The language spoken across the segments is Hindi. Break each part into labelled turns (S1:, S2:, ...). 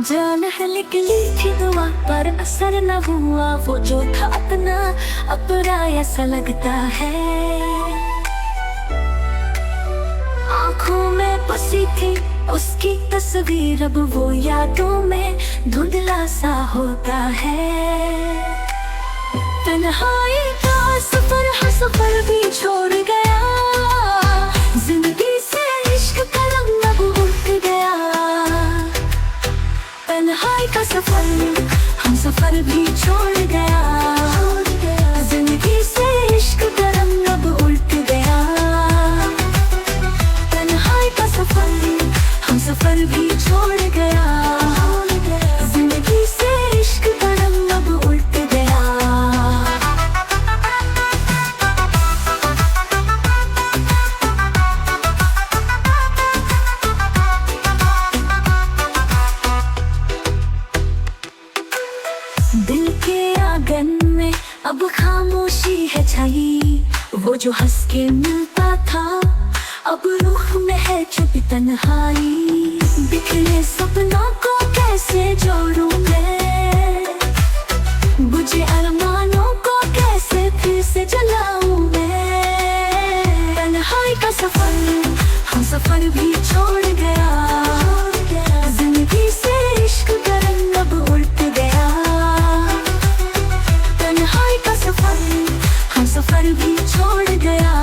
S1: जान है निकली थी दुआ पर असर न हुआ, वो जो था अपना अब पराया ऐसा लगता है। आँखों में बसी थी उसकी तस्वीर, अब वो यादों में धुंधला सा होता है। तन्हाई का सफर हर सफर भी छोड़ गया, जिंदगी से इश्क का रंग अब उठ गया। तन्हाई का सफर हम सफर भी छोड़ गया, जिंदगी से इश्क का रंग अब उल्ट गया। तन्हाई का सफर हम सफर भी छोड़ गया, जिंदगी से इश्क का रंग अब उल्ट गया। दिल के आंगन में अब खामोशी है छाई, वो जो हंस के मिलता था अब रूह में है चुप तन्हाई। बिखरे सपनों को कैसे जोड़ूं मैं, बुझे अरमानों को कैसे फिर से जलाऊं मैं। तन्हाई का सफर हम सफर भी छोड़ गया, जिंदगी से इश्क का रंग अब उल्ट गया। तन्हाई का सफर हम सफर भी छोड़ गया,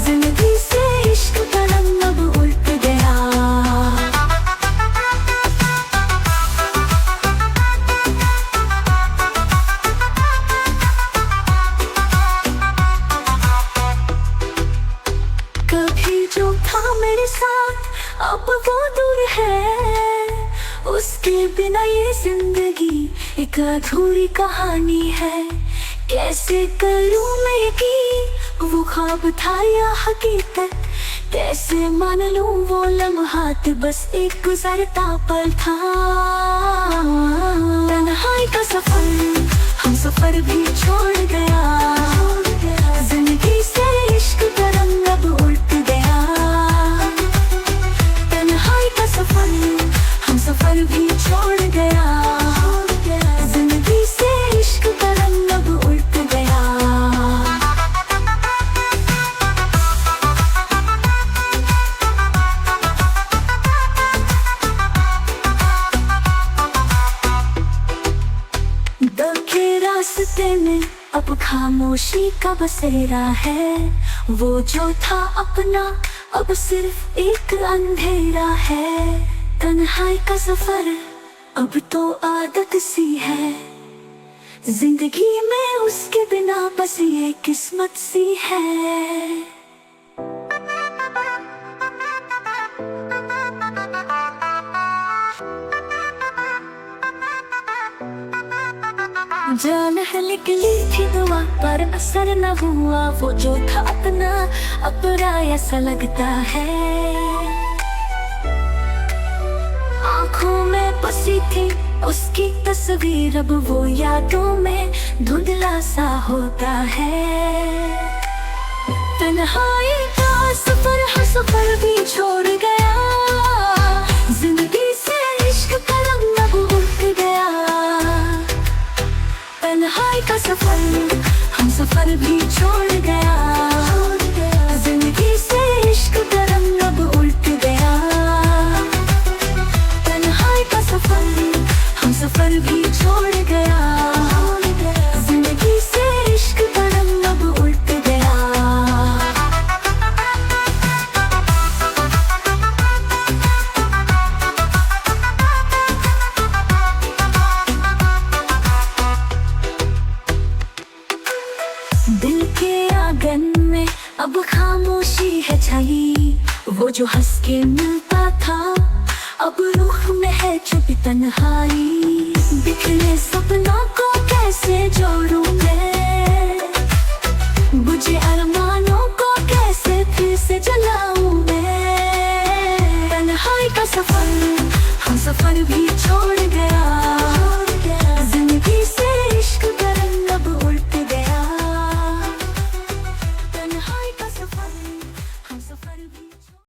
S1: जिंदगी से इश्क का रंग अब उल्ट गया। कभी जो था मेरे साथ अब वो दूर है, उसके बिना ये जिंदगी एक अधूरी कहानी है। कैसे करूं मैं यकीन वो ख्वाब था या हकीकत, कैसे मान लूं वो लम्हात बस एक गुजरता पल था। तन्हाई का सफर हम सफर भी छोड़ गया, जिंदगी से इश्क का रंग अब उल्ट गया। तन्हाई का सफर हम सफर भी छोड़ गया, जिंदगी से इश्क का रंग अब उल्ट गया। दिल के रास्ते में अब खामोशी का बसेरा है, वो जो था अपना अब सिर्फ एक अंधेरा है। तन्हाई का सफर अब तो आदत सी है, जिंदगी में उसके बिना बस ये किस्मत सी है। जान है निकली थी दुआ पर असर न हुआ, वो जो था अपना अब पराया ऐसा लगता है। आँखों में बसी थी उसकी तस्वीर, अब वो यादों में धुंधला सा होता है। तन्हाई का सफर हर सफर भी छोड़ गया, जिंदगी से इश्क का रंग अब उठ गया। तन्हाई का सफर हम सफर भी छोड़ गया, जिंदगी से इश्क का रंग अब उल्ट गया। तन्हाई का सफर हम सफर भी छोड़ गया, जिंदगी से इश्क का रंग अब उल्ट गया। दिल के आंगन में अब खामोशी है छाई, वो जो हंस के मिलता था अब रूह में है चुप तन्हाई। बिखरे सपनों को कैसे जोड़ूं मैं,